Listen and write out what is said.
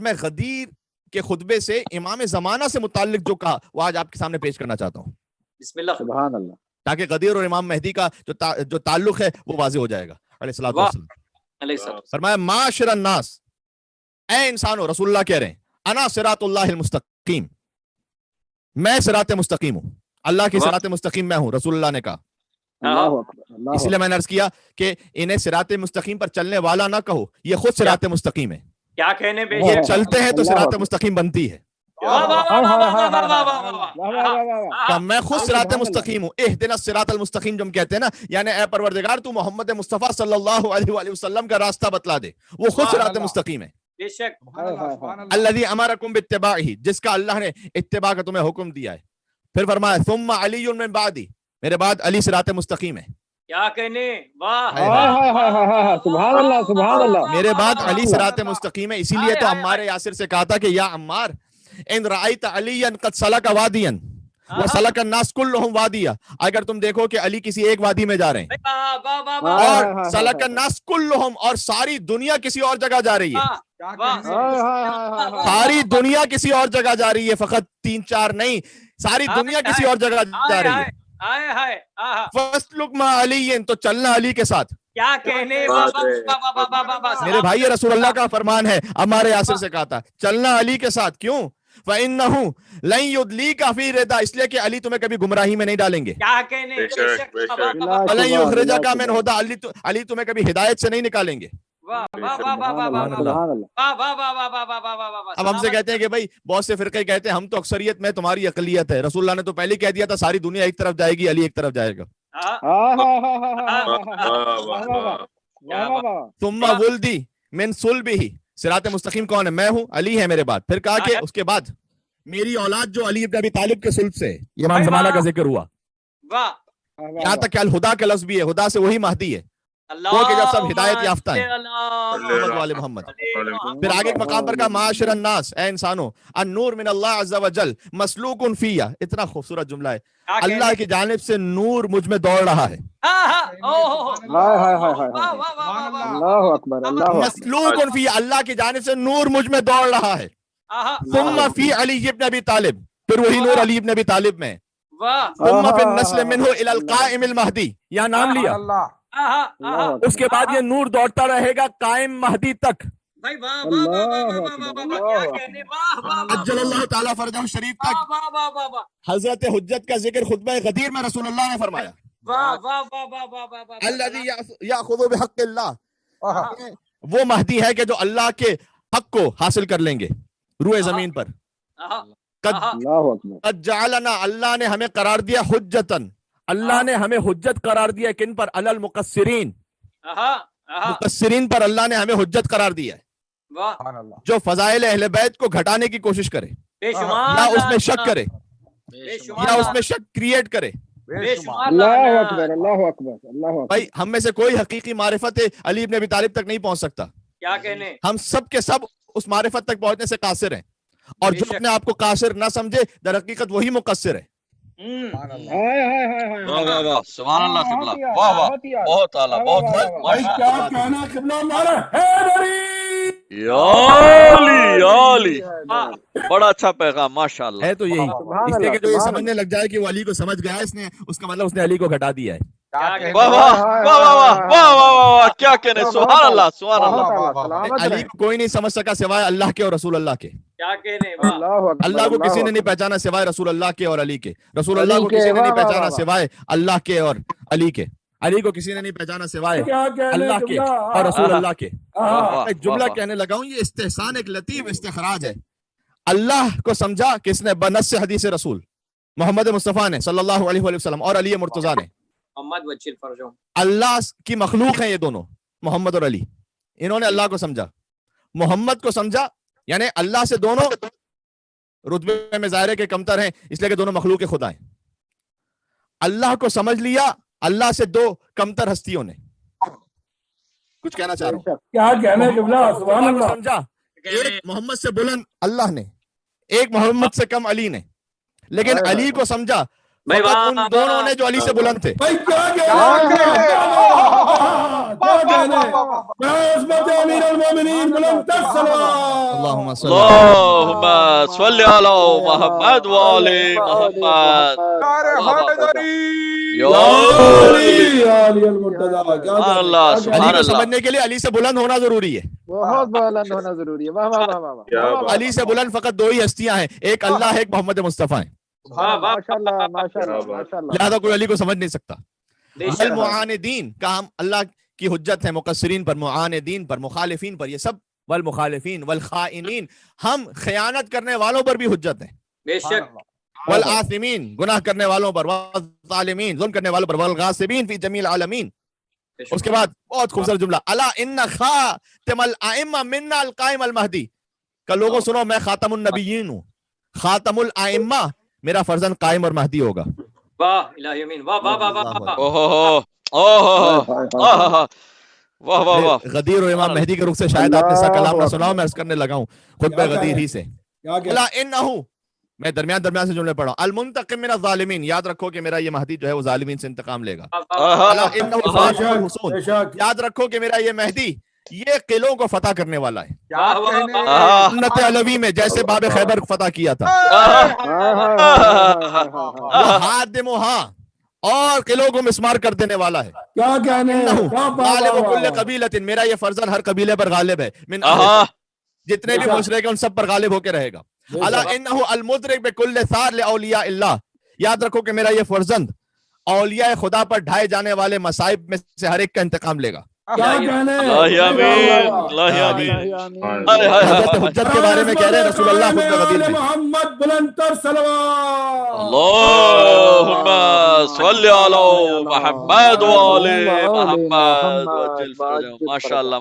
میں غدیر کے خطبے سے امام زمانہ سے متعلق جو کہا وہ آج آپ کے سامنے پیش کرنا چاہتا ہوں. بسم اللہ. سبحان اللہ. تاکہ غدیر اور امام مہدی کا جو تعلق ہے وہ واضح ہو جائے گا. علیہ السلام فرمایا معاشر الناس، اے انسانو، رسول اللہ کہہ رہے ہیں انا صراط اللہ المستقیم، میں صراط مستقیم ہوں، اللہ کی صراط مستقیم میں ہوں. رسول اللہ نے کہا. اس لیے میں نے عرض کیا کہ انہیں صراط مستقیم پر چلنے والا نہ کہو، یہ خود صراط مستقیم ہے. کیا کہنے بے یہ چلتے ہیں تو صراط مستقیم بنتی ہے. میں خود صراط مستقیم ہوں. اہدنا الصراط المستقیم جو ہم کہتے ہیں نا، یعنی اے پروردگار تو محمد مصطفیٰ صلی اللہ علیہ وآلہ وسلم کا راستہ بتلا دے، وہ خود صراط مستقیم ہے. بے شک. الذی امرکم باتباعہ، جس کا اللہ نے اتباع کا تمہیں حکم دیا ہے. پھر فرمایا ثم علی من بعدی، میرے بعد علی صراط مستقیم ہے. کیا کہنے، واہ سبحان اللہ سبحان اللہ. میرے بعد علی صراط مستقیم ہے. اسی لیے تو عمار یاسر سے کہا تھا کہ یا عمار ان رأیت علیا قد سلک وادیا وسلک الناس کلہم وادیا، اگر تم دیکھو کہ علی کسی ایک وادی میں جا رہے ہیں اور سلک الناس کلہم، اور ساری دنیا کسی اور جگہ جا رہی ہے، ساری دنیا کسی اور جگہ جا رہی ہے، فقط 3-4 نہیں، ساری دنیا کسی اور جگہ جا رہی ہے. فَاسْلُكْ مَعَ عَلِيٍّ، تو چلنا علی کے ساتھ. کیا کہنے. میرے بھائی یہ رسول اللہ کا فرمان ہے. عمار یاسر سے کہا تھا چلنا علی کے ساتھ. کیوں؟ فَإِنَّهُ لَن يُضْلِيكَ فِي رِضَا، اس لیے کہ علی تمہیں کبھی گمراہی میں نہیں ڈالیں گے. کیا کہنے. وَلَن يُخْرِجَكَ مِنْ هُدًى، علی تمہیں کبھی ہدایت سے نہیں نکالیں گے. اب ہم سے کہتے ہیں کہ بھائی بہت سے فرقے کہتے ہیں ہم تو اکثریت میں، تمہاری اقلیت ہے. رسول اللہ نے تو پہلے کہہ دیا تھا ساری دنیا ایک طرف جائے گی، علی ایک طرف جائے گا. ثم ولدی من صلبہ، صراط مستقیم کون ہے؟ میں ہوں، علی ہے میرے بعد. پھر کہا کہ اس کے بعد میری اولاد جو علی ابن ابی طالب کے صلب سے، یہ امام زمانہ کا ذکر ہوا. یہاں تک کہ الہدا کا لفظ بھی ہے، ہدا سے وہی مہدی ہے، وہ کہ جب سب ہدایت یافتہ ہیں، محمد والے محمد. پھر آگے ایک مقام پر کہا معاشر الناس، اے انسانو، النور من اللہ عز وجل مسلوک فیہ. اتنا خوبصورت جملہ ہے. اللہ کی جانب سے نور مجھ میں دوڑ رہا ہے. اللہ اکبر اللہ مسلوک فیہ، اللہ کی جانب سے نور مجھ میں دوڑ رہا ہے. ثم فی علی ابن ابی طالب، پھر وہی نور علی ابن ابی طالب میں. ثم فی النسل منہ الی القائم المہدی، یہاں نام لیا. اس کے بعد یہ نور دوڑتا رہے گا قائم مہدی تک. اجل اللہ تعالیٰ فرجہ شریف تک. حضرت حجت کا ذکر خطبہ غدیر میں رسول اللہ نے فرمایا. الذی یاخذ بحق اللہ، وہ مہدی ہے کہ جو اللہ کے حق کو حاصل کر لیں گے روئے زمین پر. قد جعلنا، اللہ نے ہمیں قرار دیا حجتن، اللہ نے ہمیں حجت قرار دیا. کن پر؟ علی المقصرین، مقصرین پر اللہ نے ہمیں حجت قرار دیا ہے. جو فضائل اہل بیت کو گھٹانے کی کوشش کرے یا اس میں شک کرے یا اس میں شک کریٹ کرے. اللہ اکبر اللہ اکبر اللہ اکبر. بھائی ہم میں سے کوئی حقیقی معرفت علی ابن ابی طالب تک نہیں پہنچ سکتا. کیا کہنے. ہم سب کے سب اس معرفت تک پہنچنے سے قاصر ہیں، اور جو اپنے آپ کو قاصر نہ سمجھے در حقیقت وہی مقصر ہے. سبحان اللہ قبلہ، واہ واہ، بہت اعلیٰ، بہت. کیا کہنا قبلہ ہمارا ہے. بڑا اچھا پیغام، ماشاء اللہ ہے تو یہی، اس لیے کہ جو یہ سمجھنے لگ جائے کہ وہ علی کو سمجھ گیا اس نے، اس کا مطلب اس نے علی کو گھٹا دیا ہے. واہ واہ واہ واہ واہ واہ، کیا کہنے. سبحان اللہ سبحان اللہ. علی کو کوئی نہیں سمجھ سکا سوائے اللہ کے اور رسول اللہ کے. کیا کہنے. اللہ کو کسی نے نہیں پہچانا سوائے رسول اللہ کے اور علی کے. رسول اللہ کو کسی نے نہیں پہچانا سوائے اللہ کے اور علی کے. علی کو کسی نے نہیں پہچانا سوائے اللہ کے اور رسول اللہ کے. ایک جملہ کہنے لگا ہوں، یہ استحسان ایک لطیف استخراج ہے. اللہ کو سمجھا کس نے؟ بنص حدیث رسول محمد مصطفیٰ نے صلی اللہ علیہ وسلم اور علی مرتضیٰ نے. اللہ کی مخلوق ہیں یہ دونوں، محمد اور علی. انہوں نے اللہ کو سمجھا، محمد کو سمجھا، یعنی اللہ سے دونوں رتبے میں ظاہر ہے کہ کمتر ہیں، اس لیے کہ دونوں مخلوق خدا ہیں. اللہ کو سمجھ لیا اللہ سے دو کمتر ہستیوں نے. کچھ کہنا چاہ رہا ہوں. کیا کہنے قبلہ. سبحان اللہ. سمجھا ایک محمد سے بلند اللہ نے، ایک محمد سے کم علی نے، لیکن علی کو سمجھا ان دونوں نے جو علی سے بلند تھے. بعظمت امیر المومنین بلند تر صلوات اللهم صل اللهم صل على محمد وآل محمد یا علی المرتضی اللہ علی سبحان کو اللہ سمجھنے کے لیے علی سے بلند ہونا ضروری ہے. بہت بلند ہونا ضروری ہے. واہ واہ واہ واہ. علی سے بلند فقط دو ہی ہستیاں ہیں, ایک اللہ ہے, ایک محمد مصطفیٰ ہیں. ماشاء اللہ ماشاء اللہ ماشاء اللہ. لہذا کوئی علی کو سمجھ نہیں سکتا. بے شک. المعاندین کا ہم اللہ کی حجت ہے مقصرین پر, معاندین پر, مخالفین پر, یہ سب والمخالفین والخائنین, ہم خیانت کرنے والوں پر بھی حجت ہیں. بے شک. والآثمین, گناہ کرنے والوں پر, والظالمین, ظلم کرنے والوں پر, والغاصبین فی جمیع العالمین. اس کے بعد بہت خوبصورت جملہ, الا ان خاتم الائمہ منا القائم المہدی, کہ لوگوں سنو میں خاتم النبیین ہوں, خاتم الائمہ میرا فرزند قائم اور مہدی ہوگا. واہ الہی امین. واہ واہ واہ واہ. واہ واہ واہ. غدیر اور امام مہدی کے رخ سے شاید آپ نے سا کلام نہ سنا ہو, میں عرض کرنے لگا ہوں خطبہ غدیر ہی سے. الا انہو, میں درمیان سے جملے پڑھا ہوں, المنتقم من الظالمین, یاد رکھو کہ میرا یہ مہدی جو ہے وہ ظالمین سے انتقام لے گا. الا انہو فاتح الحصون, یاد رکھو کہ میرا یہ مہدی یہ قلعوں کو فتح کرنے والا ہے. سنت علوی میں جیسے باب خیبر فتح کیا تھا, وہ ہادمہا, اور قلعوں کو مسمار کر دینے والا ہے. کیا کہنے غالب کل قبیلۃ, میرا یہ فرزند ہر قبیلے پر غالب ہے. من جتنے بھی مشرک ہیں ان سب پر غالب ہو کے رہے گا. الا انہ المدرک بکل ثار لاولیاء اللہ, یاد رکھو کہ میرا یہ فرزند اولیاء خدا پر ڈھائے جانے والے مصائب میں سے ہر ایک کا انتقام لے گا. کیا کہنے اللہ آمین, اللہ آمین. حضرت حجت کے بارے میں کہہ رہے ہیں رسول اللہ خود غدیر میں, محمد بلند تر صلوات. اللهم صل على محمد وآل محمد. ماشاء اللہ.